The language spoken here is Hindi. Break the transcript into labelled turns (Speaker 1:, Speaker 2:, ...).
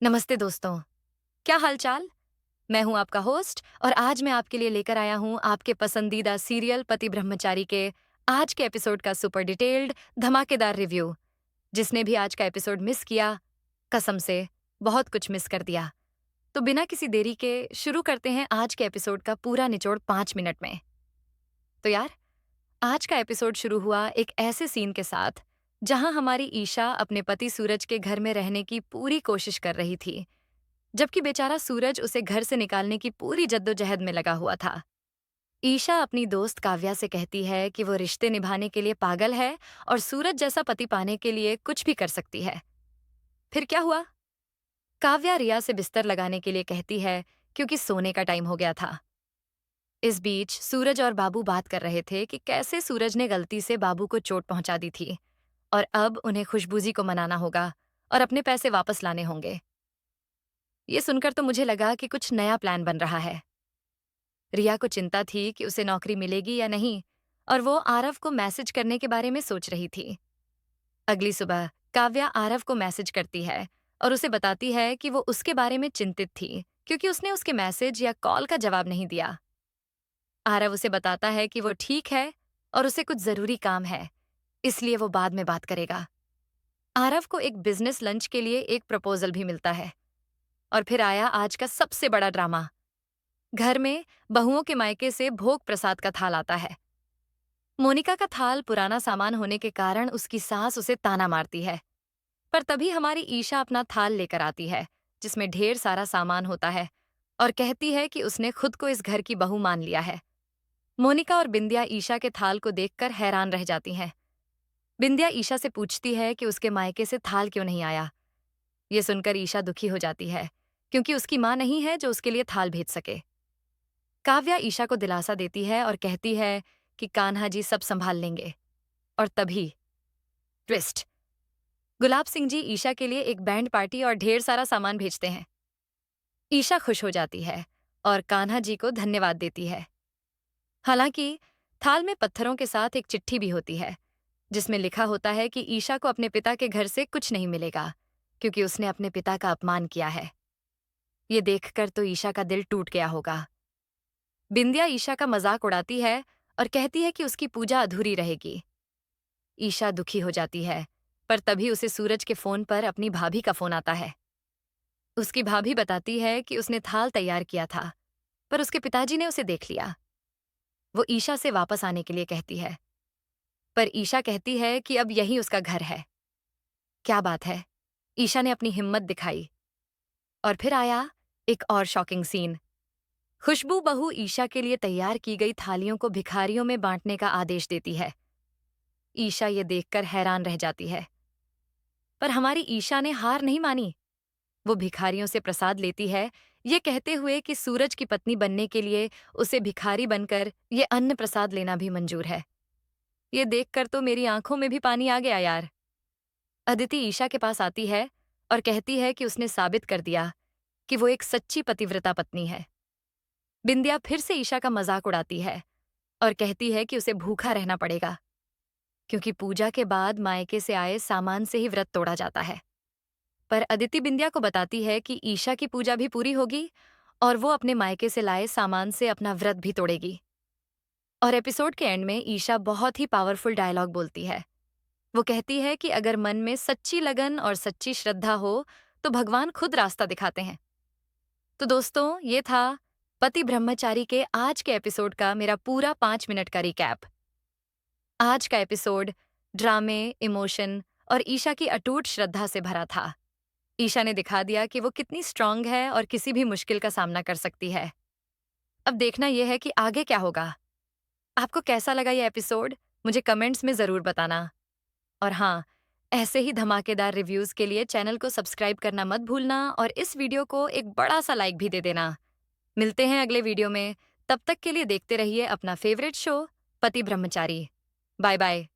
Speaker 1: नमस्ते दोस्तों, क्या हालचाल? मैं हूं आपका होस्ट और आज मैं आपके लिए लेकर आया हूं आपके पसंदीदा सीरियल पति ब्रह्मचारी के आज के एपिसोड का सुपर डिटेल्ड धमाकेदार रिव्यू। जिसने भी आज का एपिसोड मिस किया, कसम से बहुत कुछ मिस कर दिया। तो बिना किसी देरी के शुरू करते हैं आज के एपिसोड का पूरा निचोड़ 5 मिनट में। तो यार, आज का एपिसोड शुरू हुआ एक ऐसे सीन के साथ जहां हमारी ईशा अपने पति सूरज के घर में रहने की पूरी कोशिश कर रही थी, जबकि बेचारा सूरज उसे घर से निकालने की पूरी जद्दोजहद में लगा हुआ था। ईशा अपनी दोस्त काव्या से कहती है कि वो रिश्ते निभाने के लिए पागल है और सूरज जैसा पति पाने के लिए कुछ भी कर सकती है। फिर क्या हुआ? काव्या रिया से बिस्तर लगाने के लिए कहती है क्योंकि सोने का टाइम हो गया था। इस बीच सूरज और बाबू बात कर रहे थे कि कैसे सूरज ने गलती से बाबू को चोट पहुंचा दी थी और अब उन्हें खुशबूजी को मनाना होगा और अपने पैसे वापस लाने होंगे। ये सुनकर तो मुझे लगा कि कुछ नया प्लान बन रहा है। रिया को चिंता थी कि उसे नौकरी मिलेगी या नहीं और वो आरव को मैसेज करने के बारे में सोच रही थी। अगली सुबह काव्या आरव को मैसेज करती है और उसे बताती है कि वो उसके बारे में चिंतित थी क्योंकि उसने उसके मैसेज या कॉल का जवाब नहीं दिया। आरव उसे बताता है कि वो ठीक है और उसे कुछ जरूरी काम है, इसलिए वो बाद में बात करेगा। आरव को एक बिजनेस लंच के लिए एक प्रपोजल भी मिलता है। और फिर आया आज का सबसे बड़ा ड्रामा। घर में बहुओं के मायके से भोग प्रसाद का थाल आता है। मोनिका का थाल पुराना सामान होने के कारण उसकी सास उसे ताना मारती है, पर तभी हमारी ईशा अपना थाल लेकर आती है जिसमें ढेर सारा सामान होता है और कहती है कि उसने खुद को इस घर की बहू मान लिया है। मोनिका और बिंदिया ईशा के थाल को देखकर हैरान रह जाती हैं। बिंदिया ईशा से पूछती है कि उसके मायके से थाल क्यों नहीं आया। ये सुनकर ईशा दुखी हो जाती है क्योंकि उसकी मां नहीं है जो उसके लिए थाल भेज सके। काव्या ईशा को दिलासा देती है और कहती है कि कान्हा जी सब संभाल लेंगे। और तभी ट्विस्ट, गुलाब सिंह जी ईशा के लिए एक बैंड पार्टी और ढेर सारा सामान भेजते हैं। ईशा खुश हो जाती है और कान्हा जी को धन्यवाद देती है। हालांकि थाल में पत्थरों के साथ एक चिट्ठी भी होती है जिसमें लिखा होता है कि ईशा को अपने पिता के घर से कुछ नहीं मिलेगा क्योंकि उसने अपने पिता का अपमान किया है। ये देखकर तो ईशा का दिल टूट गया होगा। बिंदिया ईशा का मजाक उड़ाती है और कहती है कि उसकी पूजा अधूरी रहेगी। ईशा दुखी हो जाती है, पर तभी उसे सूरज के फोन पर अपनी भाभी का फोन आता है। उसकी भाभी बताती है कि उसने थाल तैयार किया था, पर उसके पिताजी ने उसे देख लिया। वो ईशा से वापस आने के लिए कहती है, पर ईशा कहती है कि अब यही उसका घर है। क्या बात है, ईशा ने अपनी हिम्मत दिखाई। और फिर आया एक और शॉकिंग सीन। खुशबू बहू ईशा के लिए तैयार की गई थालियों को भिखारियों में बांटने का आदेश देती है। ईशा ये देखकर हैरान रह जाती है, पर हमारी ईशा ने हार नहीं मानी। वो भिखारियों से प्रसाद लेती है, ये कहते हुए कि सूरज की पत्नी बनने के लिए उसे भिखारी बनकर ये अन्न प्रसाद लेना भी मंजूर है। ये देखकर तो मेरी आंखों में भी पानी आ गया यार। अदिति ईशा के पास आती है और कहती है कि उसने साबित कर दिया कि वो एक सच्ची पतिव्रता पत्नी है। बिंदिया फिर से ईशा का मजाक उड़ाती है और कहती है कि उसे भूखा रहना पड़ेगा क्योंकि पूजा के बाद मायके से आए सामान से ही व्रत तोड़ा जाता है। पर अदिति बिंदिया को बताती है कि ईशा की पूजा भी पूरी होगी और वो अपने मायके से लाए सामान से अपना व्रत भी तोड़ेगी। और एपिसोड के एंड में ईशा बहुत ही पावरफुल डायलॉग बोलती है। वो कहती है कि अगर मन में सच्ची लगन और सच्ची श्रद्धा हो तो भगवान खुद रास्ता दिखाते हैं। तो दोस्तों, ये था पति ब्रह्मचारी के आज के एपिसोड का मेरा पूरा 5 मिनट का रिकैप। आज का एपिसोड ड्रामे, इमोशन और ईशा की अटूट श्रद्धा से भरा था। ईशा ने दिखा दिया कि वो कितनी स्ट्रांग है और किसी भी मुश्किल का सामना कर सकती है। अब देखना यह है कि आगे क्या होगा। आपको कैसा लगा ये एपिसोड? मुझे कमेंट्स में जरूर बताना। और हाँ, ऐसे ही धमाकेदार रिव्यूज के लिए चैनल को सब्सक्राइब करना मत भूलना और इस वीडियो को एक बड़ा सा लाइक भी दे देना। मिलते हैं अगले वीडियो में, तब तक के लिए देखते रहिए अपना favourite show Pati Brahmachari. Bye bye.